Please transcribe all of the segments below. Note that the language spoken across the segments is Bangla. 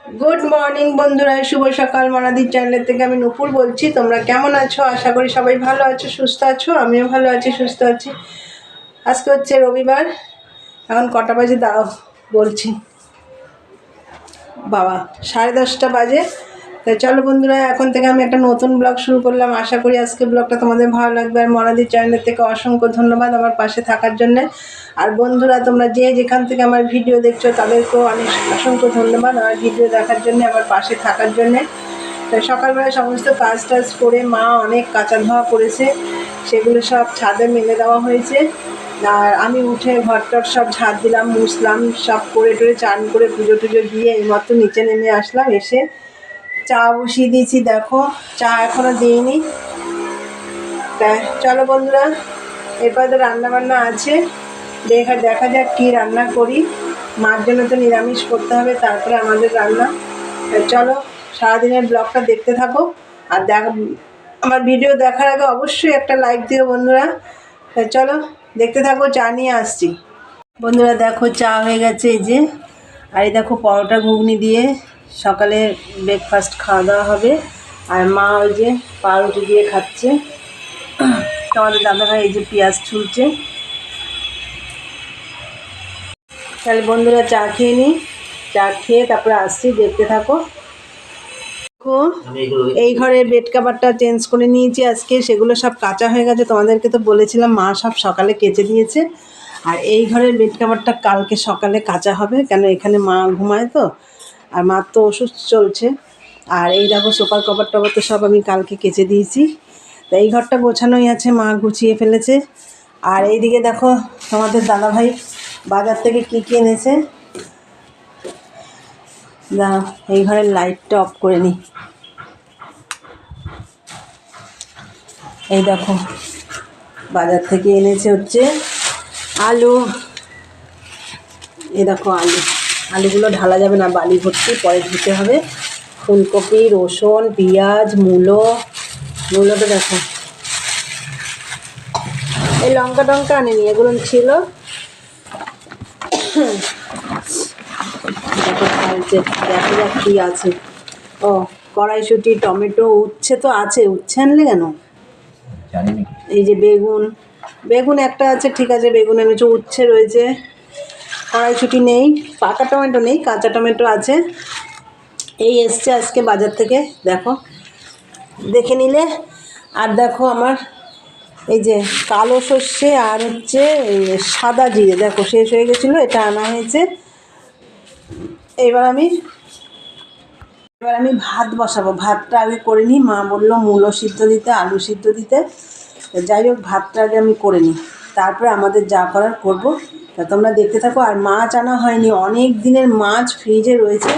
গুড মর্নিং বন্ধুরা, শুভ সকাল। মনাদির চ্যানেলের থেকে আমি নুপুর বলছি। তোমরা কেমন আছো? আশা করি সবাই ভালো আছো, সুস্থ আছো। আমিও ভালো আছি, সুস্থ আছি। আজকে হচ্ছে রবিবার। এখন কটা বাজে দাঁড়াও বলছি, বাবা 10:30 বাজে। তাই চলো বন্ধুরা, এখন থেকে আমি একটা নতুন ব্লগ শুরু করলাম। আশা করি আজকে ব্লগটা তোমাদের ভালো লাগবে। আর মনাদির চ্যানেলের থেকে অসংখ্য ধন্যবাদ আমার পাশে থাকার জন্যে। আর বন্ধুরা, তোমরা যে যেখান থেকে আমার ভিডিও দেখছো তাদেরকেও অনেক অসংখ্য ধন্যবাদ আমার ভিডিও দেখার জন্যে, আমার পাশে থাকার জন্যে। তাই সকালবেলা সমস্ত কাজ টাজ করে মা অনেক কাঁচা ধোয়া করেছে, সেগুলো সব ছাদে মেলে দেওয়া হয়েছে। আর আমি উঠে ঘরটর সব ঝাড় দিলাম, মুছলাম, সব করে টরে চান করে পুজো টুজো দিয়ে এইমাত্র নিচে নেমে আসলাম। এসে চা বসিয়ে দিয়েছি, দেখো চা এখনও দিইনি। তাই চলো বন্ধুরা, এরপর তো রান্নাবান্না আছে, দেখা যাক কী রান্না করি। মার জন্য তো নিরামিষ করতে হবে, তারপরে আমাদের রান্না। চলো সারাদিনের ব্লগটা দেখতে থাকো। আর আমার ভিডিও দেখার আগে অবশ্যই একটা লাইক দিও বন্ধুরা। চলো দেখতে থাকো, চা নিয়ে আসছি। বন্ধুরা দেখো, চা হয়ে গেছে এই যে। আর এই দেখো পরোটা ঘুগনি দিয়ে সকালে ব্রেকফাস্ট খাওয়া দাওয়া হবে। আর মা ওই যে পাউরুটি দিয়ে খাচ্ছে। তোমাদের দাদাভাই এই যে পেঁয়াজ ছুলছে। তাহলে বন্ধুরা চা খেয়ে নিই, চা খেয়ে তারপরে আসছি, দেখতে থাকো। এই ঘরের বেড কাভারটা চেঞ্জ করে নিয়েছি আজকে, সেগুলো সব কাঁচা হয়ে গেছে। তোমাদেরকে তো বলেছিলাম, মা সব সকালে কেচে দিয়েছে। আর এই ঘরের বেড কাভারটা কালকে সকালে কাঁচা হবে, কেন এখানে মা ঘুমায় তো, আর মার তো ওষুধ চলছে। আর এই দেখো সোফার কভার টভার তো সব আমি কালকে কেচে দিয়েছি। তো এই ঘরটা গোছানোই আছে, মা গুছিয়ে ফেলেছে। আর এইদিকে দেখো তোমাদের দাদাভাই বাজার থেকে কী কী এনেছে। দাঁড়াও, এই ঘরের লাইটটা অফ করে নিই। এই দেখো বাজার থেকে এনেছে হচ্ছে আলু। এই দেখো আলুগুলো ঢালা যাবে না, বালি ভর্তি, পরে ধুতে হবে। ফুলকপি, রসুন, পেঁয়াজ, মূলোটা দেখো। এই লঙ্কা টঙ্কা আনেনি, এগুলো ছিল। দেখো খাইছে, দেখা যাক কী আছে। ও কড়াইশুঁটি, টমেটো, উচ্ছে তো আছে। উচ্ছে আনলে কেন? এই যে বেগুন একটা আছে, ঠিক আছে, বেগুন এনেছে। উচ্ছে রয়েছে, কড়াইশুঁটি নেই, পাকা টমেটো নেই, কাঁচা টমেটো আছে। এই এসছে আজকে বাজার থেকে, দেখো দেখে নিলে। আর দেখো আমার এই যে কালো সর্ষে আর হচ্ছে সাদা জিরে, দেখো শেষ হয়ে গেছিলো, এটা আনা হয়েছে। এবার আমি ভাত বসাবো। ভাতটা আগে করে নিই। মা বললো মূলো সিদ্ধ দিতে, আলু সিদ্ধ দিতে। যাই হোক, ভাতটা আগে আমি করে নিই, তারপরে আমাদের যা করার করবো। তা তোমরা দেখতে থাকো। আর মাছ আনা হয়নি, অনেক দিনের মাছ ফ্রিজে রয়েছে।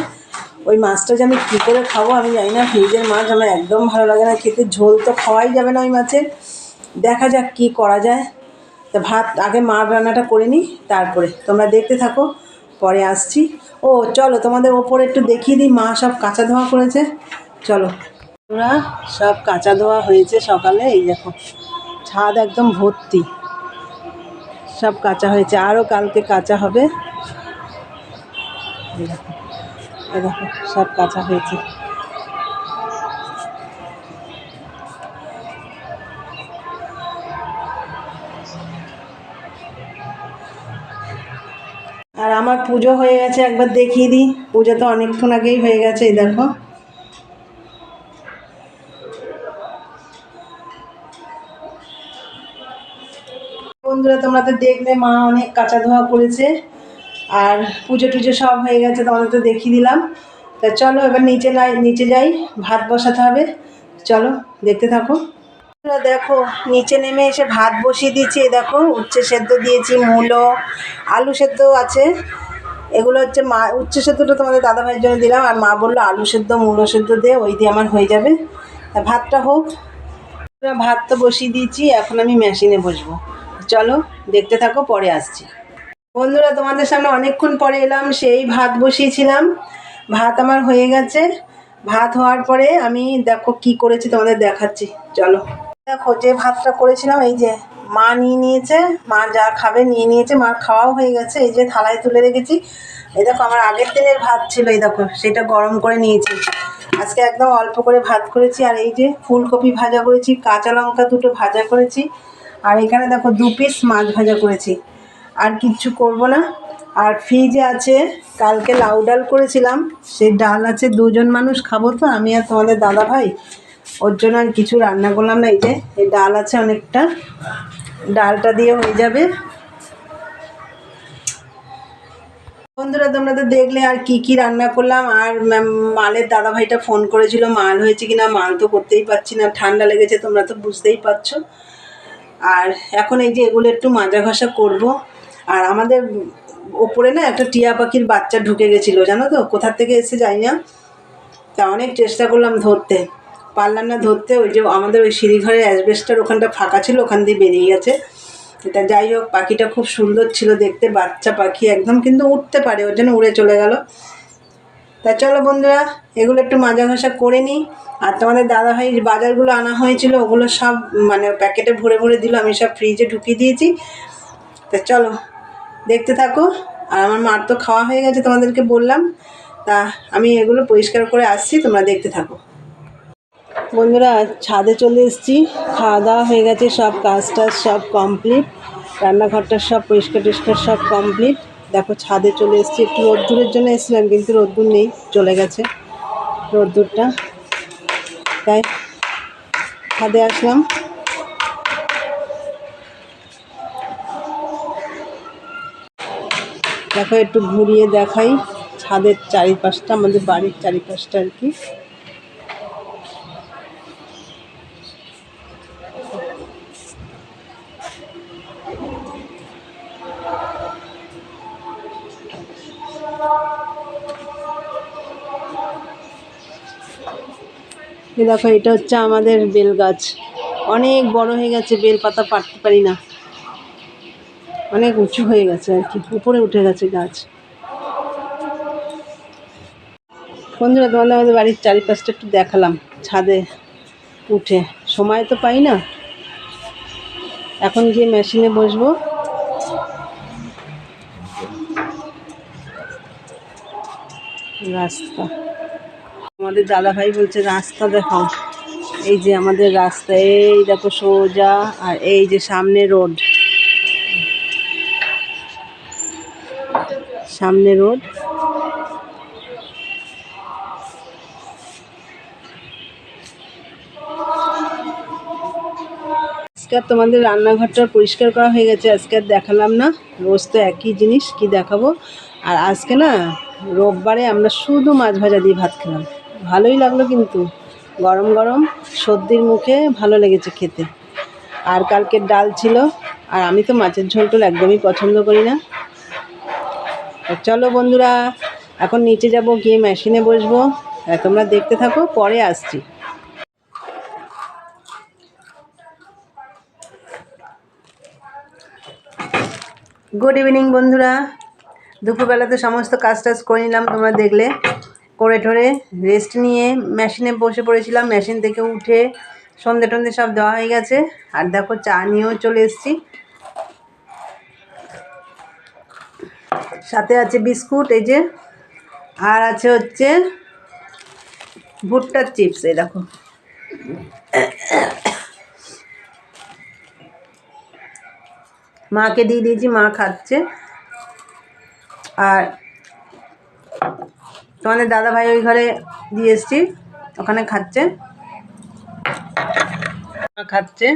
ওই মাছটা যে আমি কী করে খাবো আমি জানি না। ফ্রিজের মাছ আমার একদম ভালো লাগে না খেতে, ঝোল তো খাওয়াই যাবে না ওই মাছের। দেখা যাক কী করা যায়। তা ভাত আগে মার রান্নাটা করে নিই, তারপরে তোমরা দেখতে থাকো, পরে আসছি। ও চলো তোমাদের ওপরে একটু দেখিয়ে দিই, মা সব কাঁচা ধোয়া করেছে। চলো, ওরা সব কাঁচা ধোয়া হয়েছে সকালে। এই দেখো ছাদ একদম ভর্তি, সব কাঁচা হয়েছে, আরও কালকে কাঁচা হবে। এই দেখো সব কাঁচা হয়েছে। আর আমার পুজো হয়ে গেছে, একবার দেখিয়ে দিই। পুজো তো অনেকক্ষণ আগেই হয়ে গেছে। এই দেখো বন্ধুরা, তোমরা তো দেখলে মা অনেক কাঁচা ধোয়া করেছে। আর পুজো টুজো সব হয়ে গেছে, তোমাদের তো দেখিয়ে দিলাম। তা চলো এবার নিচে যাই, ভাত বসাতে হবে। চলো দেখতে থাকো। দেখো নিচে নেমে এসে ভাত বসিয়ে দিয়েছি। দেখো উচ্ছে সেদ্ধ দিয়েছি, মূলো, আলু সেদ্ধ আছে। এগুলো হচ্ছে মা, উচ্ছে সেদ্ধটা তোমাদের দাদাভাইয়ের জন্য দিলাম। আর মা বললো আলু সেদ্ধ মূলো সেদ্ধ দে, ওই দিয়ে আমার হয়ে যাবে। তা ভাতটা হোক। ভাত তো বসিয়ে দিয়েছি, এখন আমি মেশিনে বসবো। চলো দেখতে থাকো, পরে আসছি। বন্ধুরা তোমাদের সামনে অনেকক্ষণ পরে এলাম। সেই ভাত বসিয়েছিলাম, ভাত আমার হয়ে গেছে। ভাত হওয়ার পরে আমি দেখো কি করেছি তোমাদের দেখাচ্ছি। চলো দেখো, যে ভাতটা করেছিলাম, এই যে মা নিয়ে নিয়েছে, মা যা খাবে নিয়ে নিয়েছে, মা খাওয়াও হয়ে গেছে। এই যে থালায় তুলে রেখেছি। এই দেখো আমার আগের দিনের ভাত ছিল, এই দেখো সেটা গরম করে নিয়েছি। আজকে একদম অল্প করে ভাত করেছি। আর এই যে ফুলকপি ভাজা করেছি, কাঁচা লঙ্কা দুটো ভাজা করেছি, আর এখানে দেখো 2 পিস মাছ ভাজা করেছি। আর কিচ্ছু করব না। আর ফ্রিজে আছে কালকে লাউ ডাল করেছিলাম, সেই ডাল আছে, 2জন মানুষ খাবো তো, আমি আর তোমাদের দাদা ভাই, ওর জন্য আর কিছু রান্না করলাম না। এই যে এই ডাল আছে অনেকটা, ডালটা দিয়ে হয়ে যাবে। বন্ধুরা তোমরা তো দেখলে আর কি কি রান্না করলাম। আর মালের দাদা ভাইটা ফোন করেছিল, মাল হয়েছে কিনা। মাল তো করতেই পারছি না, ঠান্ডা লেগেছে, তোমরা তো বুঝতেই পারছো। আর এখন এই যে এগুলো একটু মাজা ঘষা করব। আর আমাদের ওপরে না একটা টিয়া পাখির বাচ্চা ঢুকে গেছিলো, জানো তো, কোথার থেকে এসে যাই না। তা অনেক চেষ্টা করলাম ধরতে, পারলাম না ধরতে। ওই যে আমাদের ওই সিঁড়িঘরের অ্যাসবেস্টার ওখানটা ফাঁকা ছিল, ওখান দিয়ে বেরিয়ে গেছে। এটা যাই হোক, পাখিটা খুব সুন্দর ছিল দেখতে, বাচ্চা পাখি একদম, কিন্তু উঠতে পারে, ওর জন্য উড়ে চলে গেল। তা চলো বন্ধুরা, এগুলো একটু মাজা ঘষা করে নিই। আর তোমাদের দাদাভাই বাজারগুলো আনা হয়েছিল, ওগুলো সব মানে প্যাকেটে ভরে ভরে দিল, আমি সব ফ্রিজে ঢুকিয়ে দিয়েছি। তা চলো দেখতে থাকো। আর আমার মার তো খাওয়া হয়ে গেছে, তোমাদেরকে বললাম। তা আমি এগুলো পরিষ্কার করে আসছি, তোমরা দেখতে থাকো। বন্ধুরা ছাদে চলে এসেছি, খাওয়া দাওয়া হয়ে গেছে, সব কাজ টাজ সব কমপ্লিট, রান্নাঘরটা সব পরিষ্কার টরিষ্কার সব কমপ্লিট। দেখো ছাদে চলে এসেছি, একটু রোদ্দুরের জন্য এসেছিলাম, কিন্তু রোদ্দুর নেই, চলে গেছে রোদ্দুরটা, তাই ছাদে আসলাম। দেখো একটু ঘুরিয়ে দেখাই ছাদের চারিপাশটা, আমাদের বাড়ির চারিপাশটা আর কি। দেখো এটা হচ্ছে আমাদের বেল গাছ, অনেক বড় হয়ে গেছে, বেল পাতা পাড়তে পারি না, অনেক উঁচু হয়ে গেছে আর কি, উপরে উঠে গেছে গাছ। বন্ধুরা তোমাদের আমাদের বাড়ির চারিপাশটা একটু দেখালাম ছাদে উঠে, সময় তো পাই না। এখন গিয়ে মেশিনে বসবো। রাস্তা, আমাদের দাদা ভাই বলছে রাস্তা দেখাও। এই যে আমাদের রাস্তা, এই দেখো সোজা, আর এই যে সামনে রোড, সামনে রোড। আজকে তোমাদের রান্নাঘরটা পরিষ্কার করা হয়ে গেছে, আজকে আর দেখালাম না, রোজ তো একই জিনিস, কি দেখাবো। আর আজকে না রোববারে আমরা শুধু মাছ ভাজা দিয়ে ভাত খেলাম, ভালোই লাগলো, কিন্তু গরম গরম সর্দির মুখে ভালো লেগেছে খেতে। আর কালকের ডাল ছিল, আর আমি তো মাছের ঝোল টোল একদমই পছন্দ করি না। চলো বন্ধুরা, এখন নিচে যাব, গিয়ে মেশিনে বসবো, তোমরা দেখতে থাকো, পরে আসছি। গুড ইভিনিং বন্ধুরা, দুপুরবেলাতে সমস্ত কাজ টাজ করে নিলাম, তোমরা দেখলে, করে ঠরে রেস্ট নিয়ে মেশিনে বসে পড়েছিলাম। মেশিন থেকে উঠে সন্ধে টন্ধে সব দেওয়া হয়ে গেছে। আর দেখো চা নিয়েও চলে এসেছি, সাথে আছে বিস্কুট, এই যে, আর আছে হচ্ছে ভুট্টার চিপস, এই দেখো। মাকে দিয়ে দিয়েছি, মা খাচ্ছে। আর তোমাদের দাদা ভাই ওই ঘরে দিয়ে এসছি, ওখানে খাচ্ছে, খাচ্ছে।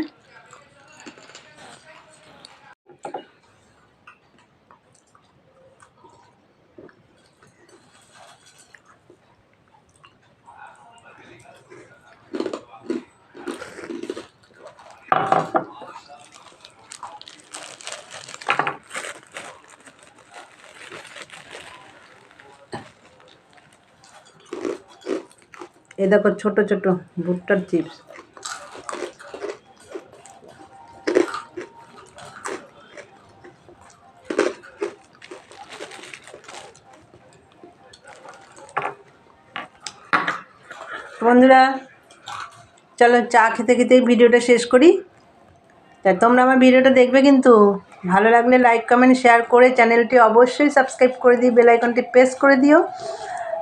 এই দেখো ছোট ছোট ভুট্টার চিপস। বন্ধুরা চলো চা খেতে খেতেই ভিডিওটা শেষ করি। তা তোমরা আমার ভিডিওটা দেখবে কিন্তু, ভালো লাগলে লাইক কমেন্ট শেয়ার করে চ্যানেলটি অবশ্যই সাবস্ক্রাইব করে দিই, বেল আইকনটি প্রেস করে দিও,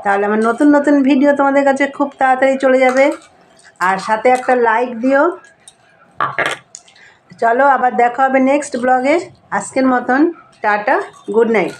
তাহলে আমার নতুন নতুন ভিডিও তোমাদের কাছে খুব তাড়াতাড়ি চলে যাবে। আর সাথে একটা লাইক দিও। চলো আবার দেখা হবে নেক্সট ব্লগে। আজকের মতন টাটা, গুড নাইট।